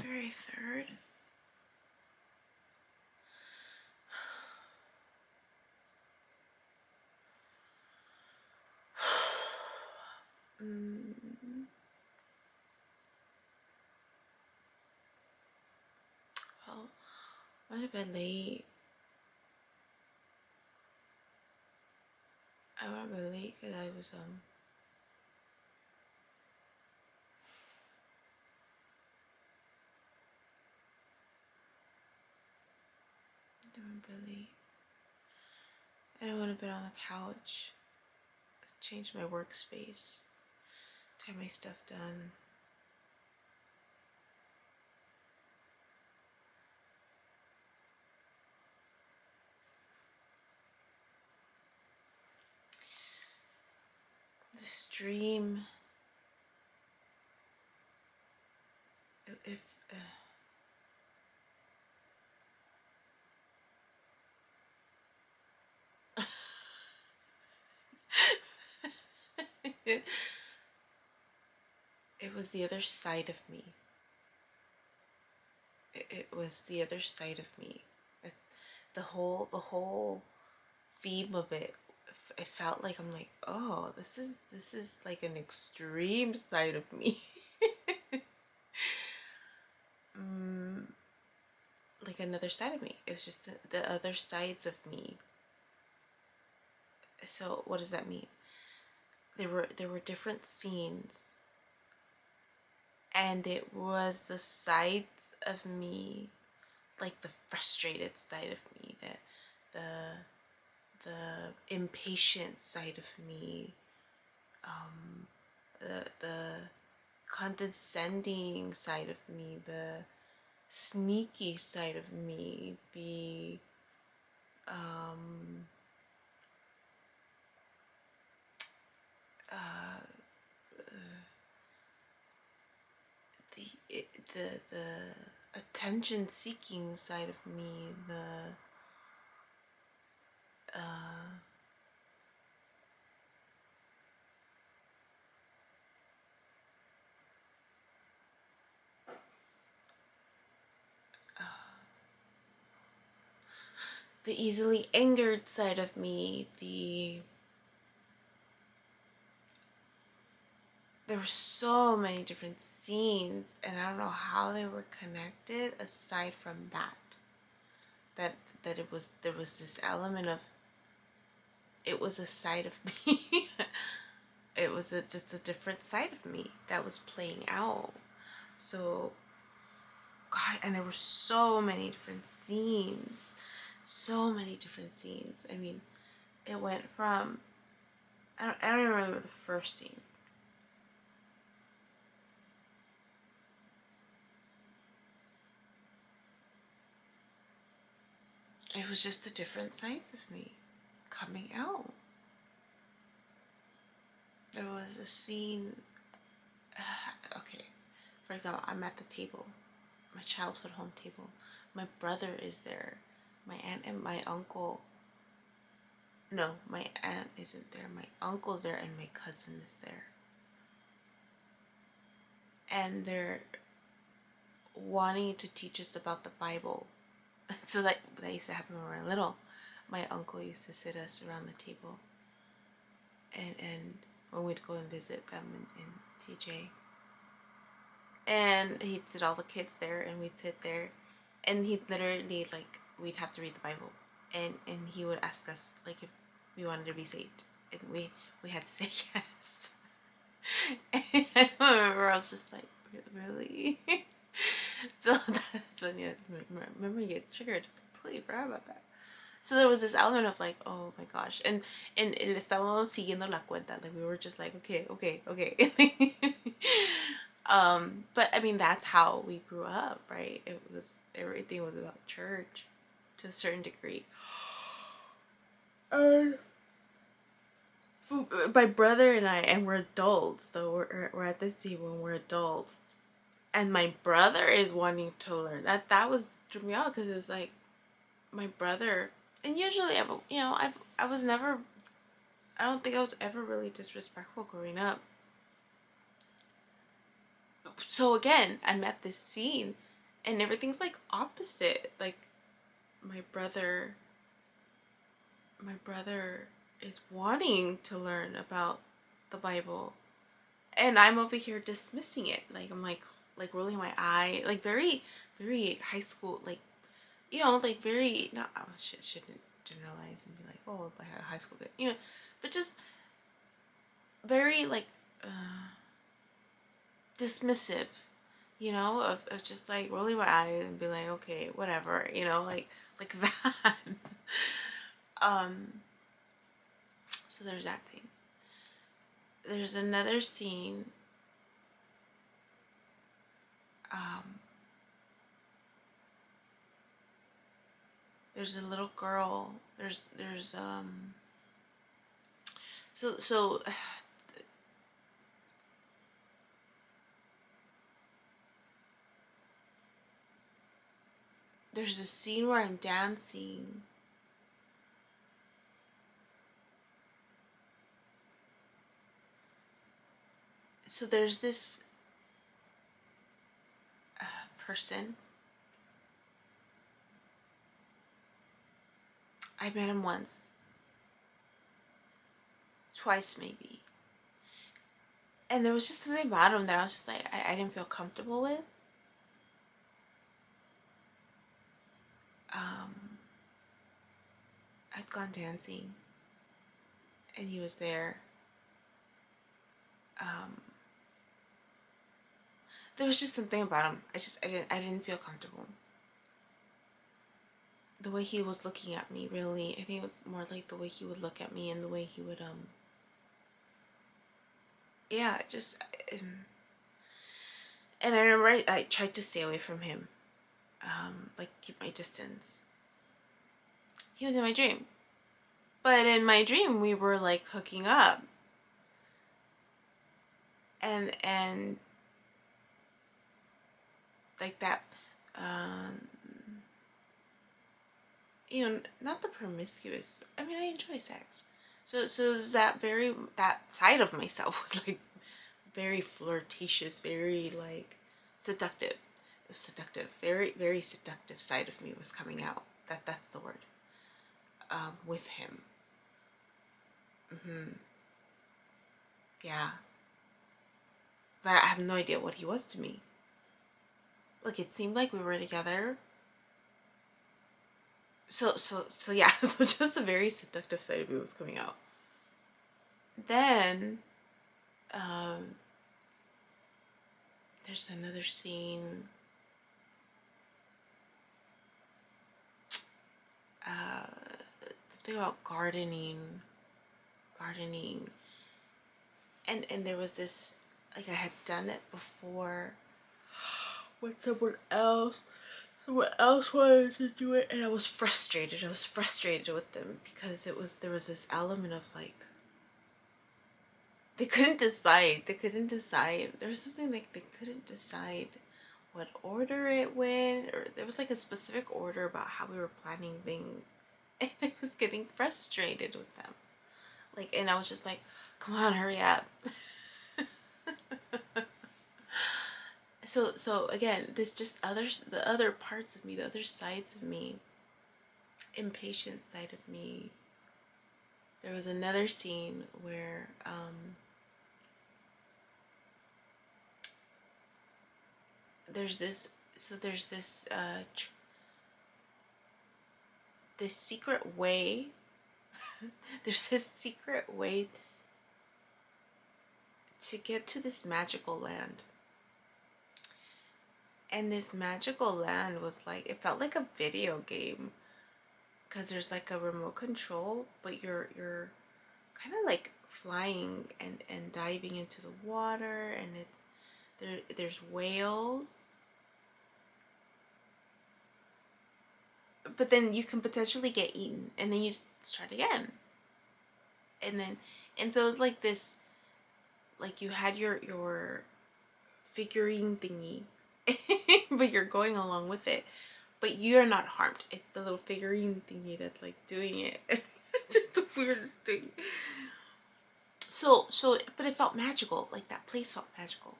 February 3rd. Well, I went to bed late. I went to bed late because I was doing really. And I went to bed on the couch. Changed my workspace. Got my stuff done. This dream. If it was the other side of me. It was the other side of me. It's the whole theme of it. It felt like I'm like, oh, this is like an extreme side of me. Like another side of me. It was just the other sides of me. So what does that mean? There were different scenes, and it was the sides of me, like the frustrated side of me, the impatient side of me, the condescending side of me, the sneaky side of me, the the attention seeking side of me, the easily angered side of me, there were so many different scenes, and I don't know how they were connected aside from that there was this element of, it was a side of me. It was just a different side of me that was playing out. So God, and there were so many different scenes. I mean, it went from, I don't even remember the first scene. It was just the different sides of me coming out. There was a scene, okay, for example, I'm at the table, my childhood home table. My brother is there. My aunt and my uncle. No, my aunt isn't there. My uncle's there and my cousin is there. And they're wanting to teach us about the Bible. So that used to happen when we were little. My uncle used to sit us around the table. And when we'd go and visit them in TJ. And he'd sit all the kids there and we'd sit there. And he'd literally, like, we'd have to read the Bible. And he would ask us, like, if we wanted to be saved. And we had to say yes. And I remember I was just like, really? So that's when you remember you get triggered. Completely forgot about that. So there was this element of like, oh my gosh. And estábamos siguiendo la cuenta. Like we were just like, okay. But I mean, that's how we grew up, right? Everything was about church to a certain degree. My brother and I, and we're adults, though we're at this table and we're adults, and my brother is wanting to learn. That was drew me out because it was like my brother, and usually I was never, I don't think I was ever really disrespectful growing up. So again, I'm at this scene and everything's like opposite. Like my brother is wanting to learn about the Bible, and I'm over here dismissing it. Like I'm like rolling my eye, like very very high school, like like very not shouldn't generalize and be like, oh, like a high school kid, but just very like dismissive, of just like rolling my eyes and be like, okay, whatever, like that. um so there's that scene. There's another scene. um there's a little girl. There's so there's a scene where I'm dancing. So there's this person. I met him once, twice maybe, and there was just something about him that I was just like, I didn't feel comfortable with. I'd gone dancing, and he was there. There was just something about him. I didn't feel comfortable. The way he was looking at me, really, I think it was more like the way he would look at me and the way he would yeah, just and I remember I tried to stay away from him, like keep my distance. He was in my dream, but in my dream we were like hooking up, and like that, not the promiscuous. I mean, I enjoy sex, so that side of myself was like very flirtatious, very like seductive. It was seductive, very very seductive side of me was coming out. That's the word. With him. Yeah, but I have no idea what he was to me. Like it seemed like we were together. So yeah, so just the very seductive side of me was coming out. Then there's another scene. Something about gardening, and there was this, like I had done it before with someone else wanted to do it, and I was frustrated. With them because there was this element of like they couldn't decide. There was something like they couldn't decide what order it went, or there was like a specific order about how we were planning things, and I was getting frustrated with them. Like, and I was just like, come on, hurry up. So again, this just the other parts of me, the other sides of me, impatient side of me. There was another scene where there's this this secret way. There's this secret way to get to this magical land. And this magical land was like, it felt like a video game, because there's like a remote control, but you're kind of like flying and diving into the water, and there's whales, but then you can potentially get eaten, and then you start again, and so it was like this, like you had your figurine thingy, but you're going along with it, but you're not harmed. It's the little figurine thingy that's like doing it. It's the weirdest thing. So but it felt magical. Like that place felt magical.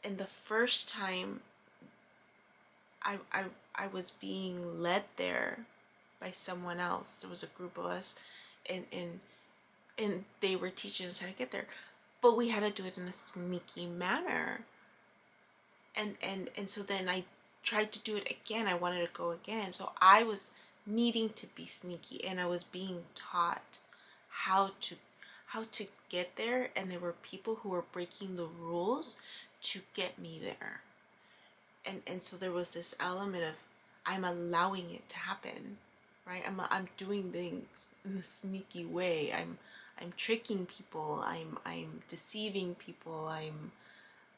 And the first time I was being led there by someone else. There was a group of us, and they were teaching us how to get there, but we had to do it in a sneaky manner. And so then I tried to do it again. I wanted to go again. So I was needing to be sneaky, and I was being taught how to get there, and there were people who were breaking the rules to get me there. And so there was this element of I'm allowing it to happen, right? I'm doing things in a sneaky way. I'm tricking people. I'm deceiving people. And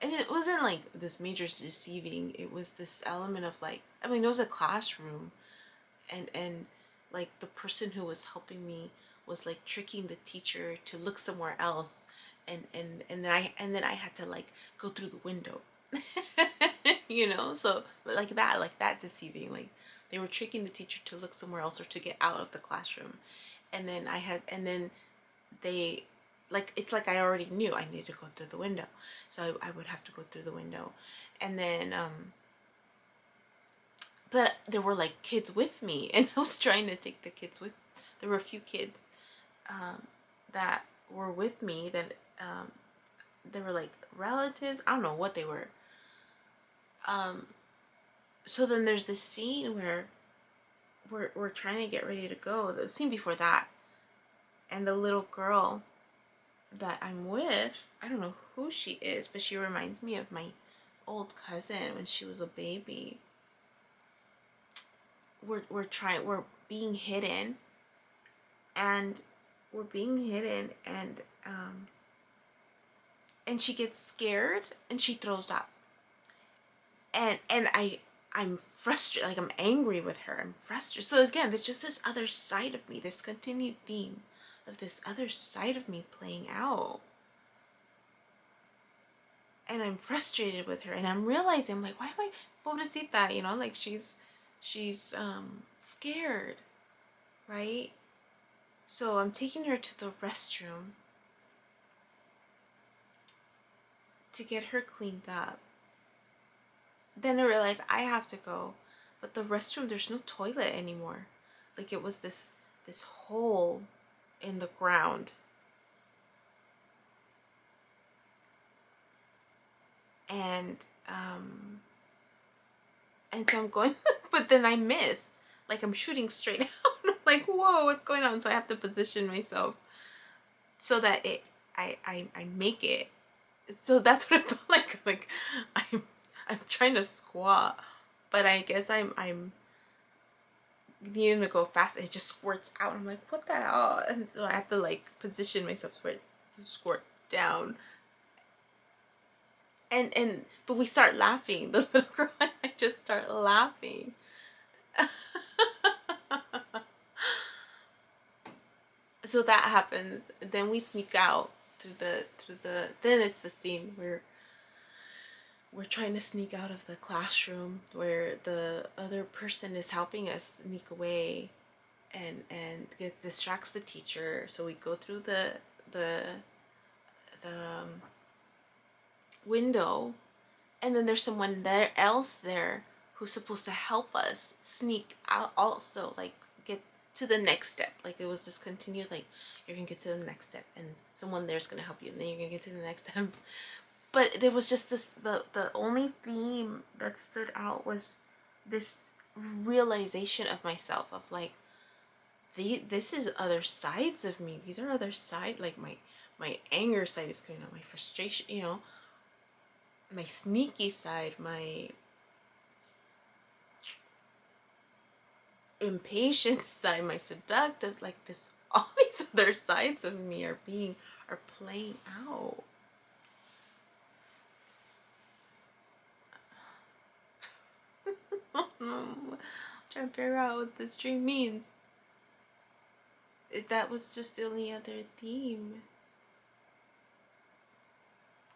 it wasn't like this major deceiving. It was this element of like, I mean, it was a classroom, and like the person who was helping me was like tricking the teacher to look somewhere else, and then I had to like go through the window. So like that deceiving, like they were tricking the teacher to look somewhere else or to get out of the classroom. And then they, like, it's like I already knew I needed to go through the window, so I would have to go through the window. And then but there were like kids with me, and I was trying to take the kids with. There were a few kids that were with me that they were like relatives. I don't know what they were. So then there's this scene where we're trying to get ready to go. The scene before that, and the little girl that I'm with, I don't know who she is, but she reminds me of my old cousin when she was a baby. We're being hidden, and and she gets scared and she throws up. I'm frustrated, like I'm angry with her. I'm frustrated. So again, there's just this other side of me, this continued theme of this other side of me playing out. And I'm frustrated with her, and I'm realizing, like, why am I pobrecita, like she's scared, right? So I'm taking her to the restroom to get her cleaned up. Then I realized I have to go, but the restroom, there's no toilet anymore. Like, it was this hole in the ground. And so I'm going, but then I miss. Like, I'm shooting straight out. I'm like, whoa, what's going on? So I have to position myself so that I make it. So that's what it felt like. Like, I'm trying to squat, but I guess I'm needing to go fast, and it just squirts out. I'm like, what the hell? And so I have to like position myself for it to squirt down. But we start laughing. The little girl and I just start laughing. So that happens. Then we sneak out through the then it's the scene where we're trying to sneak out of the classroom, where the other person is helping us sneak away, and distracts the teacher. So we go through the window, and then there's someone else there who's supposed to help us sneak out also, like get to the next step. Like, it was this continued, like, you're gonna get to the next step, and someone there's gonna help you, and then you're gonna get to the next step. But there was just this, the only theme that stood out was this realization of myself, of like, this is other sides of me. These are other side, like my anger side is coming out, my frustration, my sneaky side, my impatient side, my seductive, like this, all these other sides of me are playing out. I'm trying to figure out what this dream means. That was just the only other theme.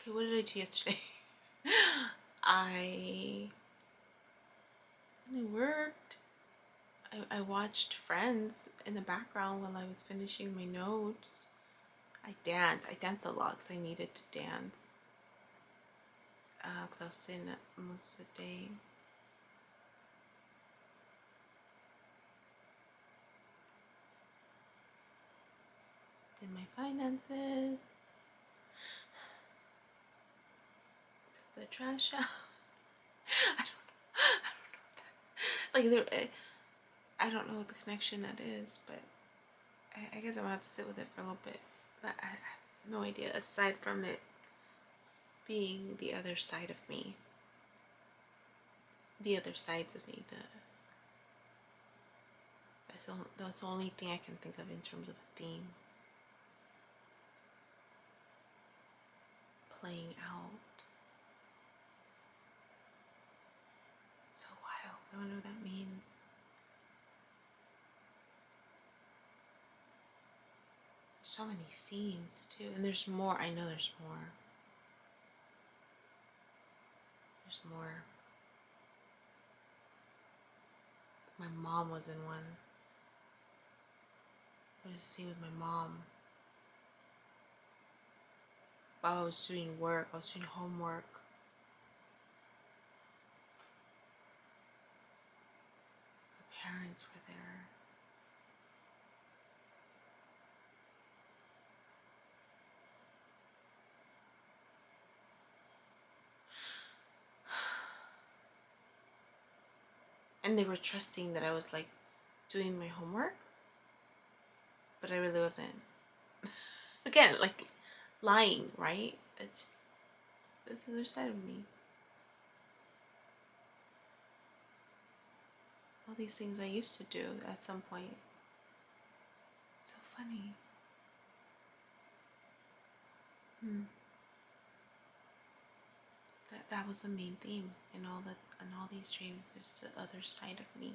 Okay, what did I do yesterday? I worked. I watched Friends in the background while I was finishing my notes. I danced a lot because I needed to dance. Because I was sitting most of the day. finances, took the trash out. I don't know. I don't know what the connection that is, but I guess I'm gonna have to sit with it for a little bit. But I have no idea, aside from it being the other side of me. The other sides of me. That's the only thing I can think of in terms of a theme. Playing out. So wild. I wonder what that means. So many scenes too, and there's more. I know there's more. There's more. My mom was in one. I was a scene with my mom. While I was doing work, I was doing homework. My parents were there. And they were trusting that I was like doing my homework, but I really wasn't. Again, like lying, right? It's this other side of me. All these things I used to do at some point. It's so funny. That was the main theme in all these dreams. Is the other side of me,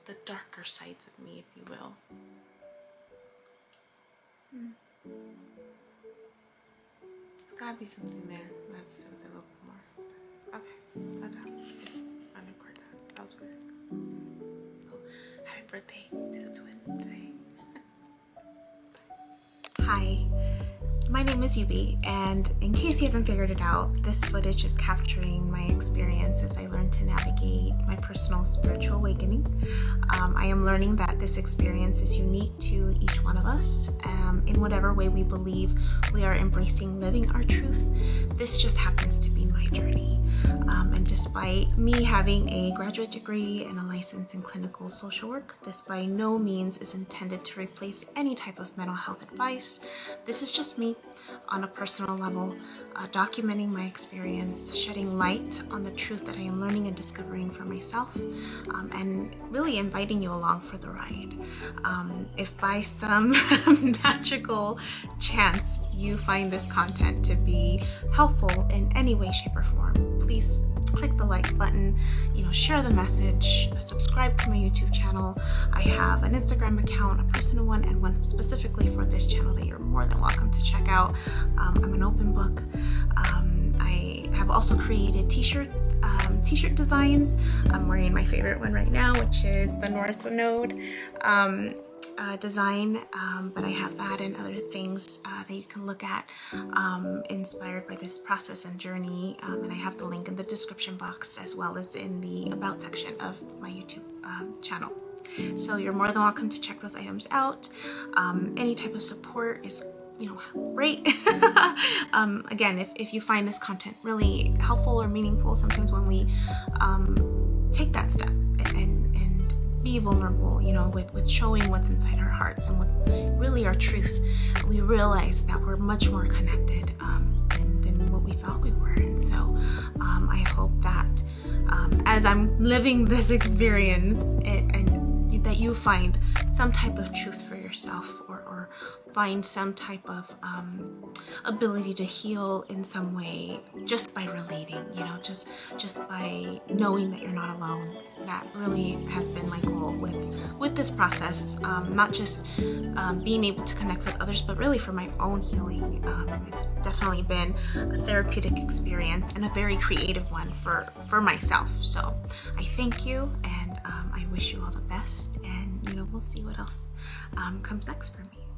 the darker sides of me, if you will. There's gotta be something there. I have to say with a little bit more. Okay, that's out. Just unrecord that. That was weird. Oh, happy birthday to the twins today. Hi. My name is Yubi, and in case you haven't figured it out, this footage is capturing my experience as I learn to navigate my personal spiritual awakening. I am learning that this experience is unique to each one of us. In whatever way we believe we are embracing living our truth, this just happens to be my journey. And despite me having a graduate degree and a license in clinical social work, this by no means is intended to replace any type of mental health advice. This is just me on a personal level, documenting my experience, shedding light on the truth that I am learning and discovering for myself, and really inviting you along for the ride. If by some magical chance you find this content to be helpful in any way, shape, or form, please click the like button, share the message, subscribe to my YouTube channel. I have an Instagram account, a personal one, and one specifically for this channel that you're more than welcome to check out. I'm an open book. I have also created t-shirt designs. I'm wearing my favorite one right now, which is the North Node design, but I have that and other things that you can look at inspired by this process and journey, and I have the link in the description box as well as in the about section of my YouTube channel. So you're more than welcome to check those items out. Any type of support is great. Again, if you find this content really helpful or meaningful, sometimes when we take that step and be vulnerable, with showing what's inside our hearts and what's really our truth, we realize that we're much more connected than what we thought we were. And so I hope that as I'm living this experience and that you find some type of truth for yourself, or find some type of ability to heal in some way just by relating, just by knowing that you're not alone. That really has been my goal with this process, not just being able to connect with others, but really for my own healing. It's definitely been a therapeutic experience and a very creative one for myself. So I thank you, and I wish you all the best, and we'll see what else comes next for me.